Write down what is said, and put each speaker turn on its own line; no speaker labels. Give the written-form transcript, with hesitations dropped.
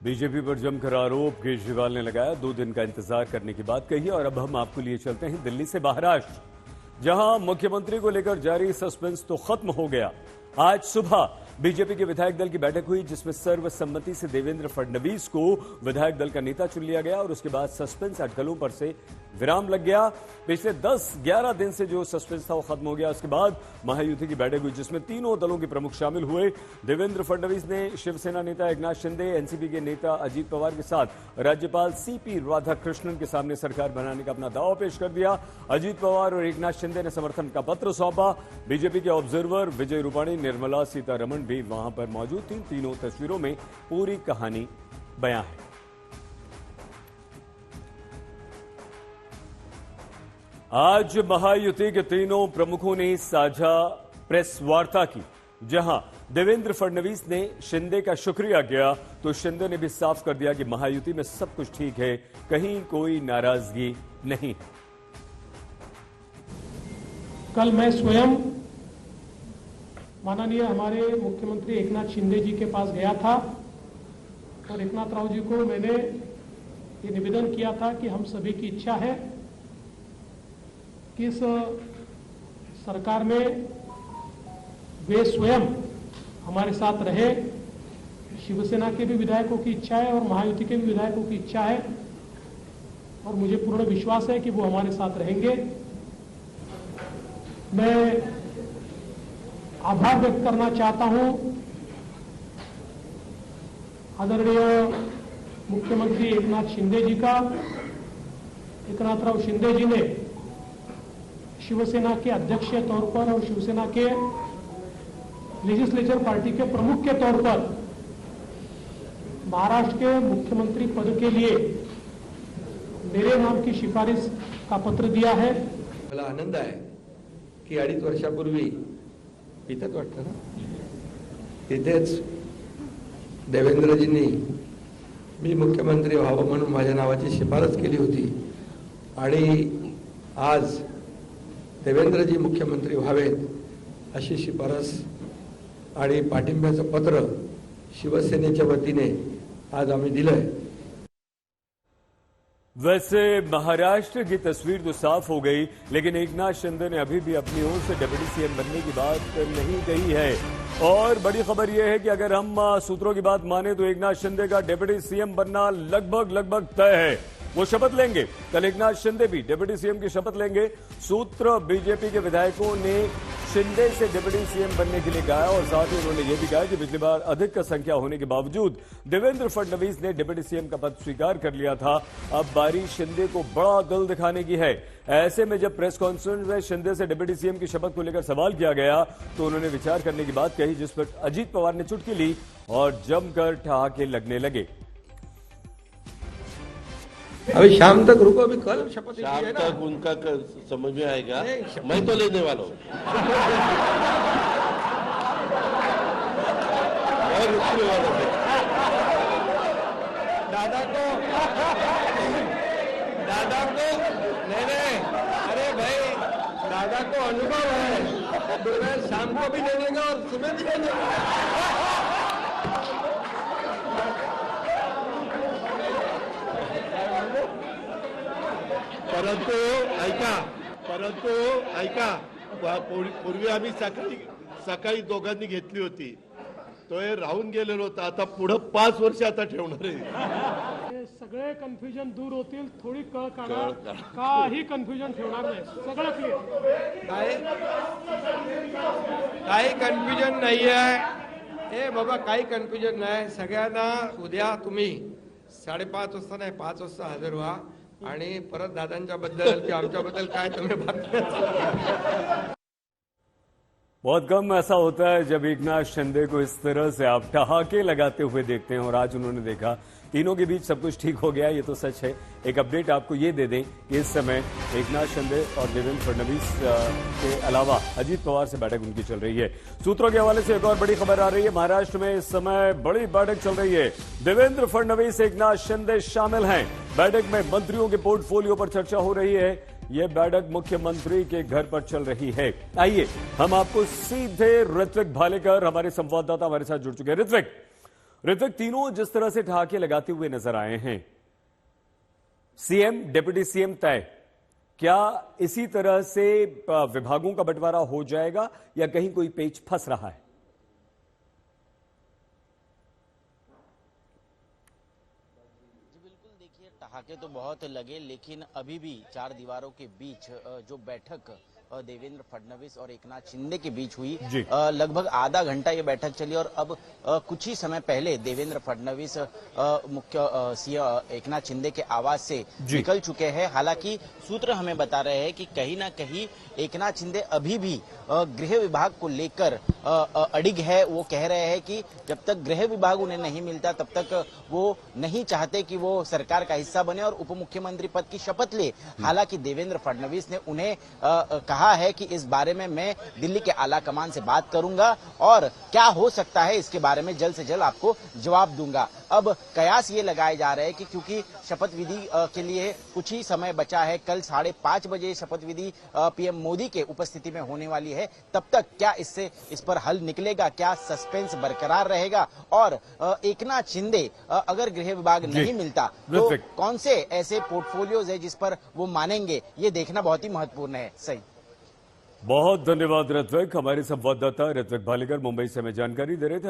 BJP पर जमकर आरोप केजरीवाल ने लगाया। 2 दिन का इंतजार करने की बात कही और अब हम आपको लिए चलते हैं दिल्ली से महाराष्ट्र, जहां मुख्यमंत्री को लेकर जारी सस्पेंस तो खत्म हो गया। आज सुबह बीजेपी के विधायक दल की बैठक हुई, जिसमें सर्वसम्मति से देवेंद्र फडणवीस को विधायक दल का नेता चुन लिया गया और उसके बाद सस्पेंस अटकलों पर से विराम लग गया। पिछले 10-11 दिन से जो सस्पेंस था वो खत्म हो गया। उसके बाद महायुति की बैठक हुई, जिसमें तीनों दलों के प्रमुख शामिल हुए। देवेंद्र फडणवीस ने शिवसेना नेता एकनाथ शिंदे, एनसीपी के नेता अजीत पवार के साथ राज्यपाल सीपी राधाकृष्णन के सामने सरकार बनाने का अपना दावा पेश कर दिया। अजीत पवार और एकनाथ शिंदे ने समर्थन का पत्र सौंपा। बीजेपी के ऑब्जर्वर विजय रूपाणी, निर्मला सीतारमण भी वहां पर मौजूद थी। तीनों तस्वीरों में पूरी कहानी बयां है। आज महायुति के तीनों प्रमुखों ने साझा प्रेस वार्ता की, जहां देवेंद्र फडणवीस ने शिंदे का शुक्रिया किया तो शिंदे ने भी साफ कर दिया कि महायुति में सब कुछ ठीक है, कहीं कोई नाराजगी नहीं है।
कल मैं स्वयं माननीय हमारे मुख्यमंत्री एकनाथ शिंदे जी के पास गया था और एकनाथ राव जी को मैंने ये निवेदन किया था कि हम सभी की इच्छा है कि इस सरकार में वे स्वयं हमारे साथ रहे। शिवसेना के भी विधायकों की इच्छा है और महायुति के भी विधायकों की इच्छा है और मुझे पूर्ण विश्वास है कि वो हमारे साथ रहेंगे। मैं आभार व्यक्त करना चाहता हूं आदरणीय मुख्यमंत्री एकनाथ शिंदे जी का। एकनाथराव शिंदे जी ने शिवसेना के अध्यक्ष के तौर पर और शिवसेना के लेजिस्लेचर पार्टी के प्रमुख के तौर पर महाराष्ट्र के मुख्यमंत्री पद के लिए मेरे नाम की सिफारिश का पत्र दिया है।
मला आनंद आहे की 2.5 वर्षापूर्वी इथंच वाटतं ना, तिथेच देवेंद्रजींनी मी मुख्यमंत्री व्हावं म्हणून माझ्या नावाची शिफारस केली होती आणि आज देवेंद्रजी मुख्यमंत्री व्हावेत अशी शिफारस आणि पाठिंब्याचं पत्र शिवसेनेच्या वतीने आज आम्ही दिलंय।
वैसे महाराष्ट्र की तस्वीर तो साफ हो गई, लेकिन एकनाथ शिंदे ने अभी भी अपनी ओर से डिप्टी सीएम बनने की बात नहीं कही है। और बड़ी खबर यह है कि अगर हम सूत्रों की बात माने तो एकनाथ शिंदे का डिप्टी सीएम बनना लगभग तय है। वो शपथ लेंगे। कल एकनाथ शिंदे भी डिप्टी सीएम की शपथ लेंगे। सूत्र बीजेपी के विधायकों ने शिंदे से डिप्टी सीएम बनने के लिए कहा और साथ ही उन्होंने यह भी कहा कि पिछली बार अधिक संख्या होने के बावजूद देवेंद्र फडणवीस ने डिप्टी सीएम का पद स्वीकार कर लिया था। अब बारी शिंदे को बड़ा दिल दिखाने की है। ऐसे में जब प्रेस कॉन्फ्रेंस में शिंदे से डिप्टी सीएम की शपथ को लेकर सवाल किया गया तो उन्होंने विचार करने की बात कही, जिस पर अजीत पवार ने चुटकी ली और जमकर ठहाके लगने लगे।
अभी शाम तक रुको, अभी कल शपथ
शाम तक उनका समझ में आएगा। मैं तो लेने वाला हूँ और रुकने वाला हूँ।
दादा को नहीं, अरे भाई दादा को अनुभव है, तो मैं शाम को भी ले लेगा और सुबह भी ले लेगा। परंतु ऐका पूर्वी आम्ही सकाळी दोघांनी घेतली होती, तो हे राहून गेलेलो होता। आता पुढे 5 वर्ष आता ठेवणार आहे।
सगळे कन्फ्युजन दूर होतील, थोडी कळ काढा, काही कन्फ्युजन ठेवणार नाही, सगळं क्लिअर।
काही कन्फ्युजन नाही आहे ए बाबा, काही कन्फ्युजन नाही। सगळ्यांना उद्या तुम्ही 5:30 वाजता नाही 5 वाजता हजर व्हा आणि परत दादांच्या बद्दल किंवा आमच्या बद्दल काय तुम्ही बातम्या।
बहुत कम ऐसा होता है जब एकनाथ शिंदे को इस तरह से आप ठहाके लगाते हुए देखते हैं और आज उन्होंने देखा तीनों के बीच सब कुछ ठीक हो गया। ये तो सच है। एक अपडेट आपको ये दे दें कि इस समय एकनाथ शिंदे और देवेंद्र फडणवीस के अलावा अजीत पवार से बैठक उनकी चल रही है। सूत्रों के हवाले से एक और बड़ी खबर आ रही है। महाराष्ट्र में इस समय बड़ी बैठक चल रही है। देवेंद्र फडणवीस, एकनाथ शिंदे शामिल हैं। बैठक में मंत्रियों के पोर्टफोलियो पर चर्चा हो रही है। यह बैठक मुख्यमंत्री के घर पर चल रही है। आइए हम आपको सीधे ऋत्विक भालेकर, हमारे संवाददाता हमारे साथ जुड़ चुके हैं। ऋत्विक, ऋत्विक, तीनों जिस तरह से ठहाके लगाते हुए नजर आए हैं, सीएम डिप्टी सीएम तय, क्या इसी तरह से विभागों का बंटवारा हो जाएगा या कहीं कोई पेच फंस रहा है?
देखिए, ठहाके तो बहुत लगे, लेकिन अभी भी चार दीवारों के बीच जो बैठक देवेंद्र फडणवीस और एकनाथ शिंदे के बीच हुई, लगभग आधा घंटा ये बैठक चली और अब कुछ ही समय पहले देवेंद्र फडणवीस मुख्य सीएम एकनाथ शिंदे के आवास से निकल चुके हैं। हालांकि सूत्र हमें बता रहे हैं कि कहीं ना कहीं एकनाथ शिंदे अभी भी गृह विभाग को लेकर अडिग है। वो कह रहे हैं कि जब तक गृह विभाग उन्हें नहीं मिलता तब तक वो नहीं चाहते कि वो सरकार का हिस्सा बने और उप मुख्यमंत्री पद की शपथ ले। हालांकि देवेंद्र फडणवीस ने उन्हें कहा है कि इस बारे में मैं दिल्ली के आला कमान से बात करूंगा और क्या हो सकता है इसके बारे में जल्द से जल्द आपको जवाब दूंगा। अब कयास ये लगाए जा रहे हैं कि क्योंकि शपथ विधि के लिए कुछ ही समय बचा है, कल 5:30 बजे शपथ विधि पीएम मोदी के उपस्थिति में होने वाली है, तब तक क्या इस पर हल निकलेगा, क्या सस्पेंस बरकरार रहेगा और एकनाथ शिंदे अगर गृह विभाग नहीं मिलता तो कौन से ऐसे पोर्टफोलियोज है जिस पर वो मानेंगे, ये देखना बहुत ही महत्वपूर्ण है। सही,
बहुत धन्यवाद ऋत्विक। हमारे संवाददाता ऋत्विक भालेकर मुंबई से हमें जानकारी दे रहे थे।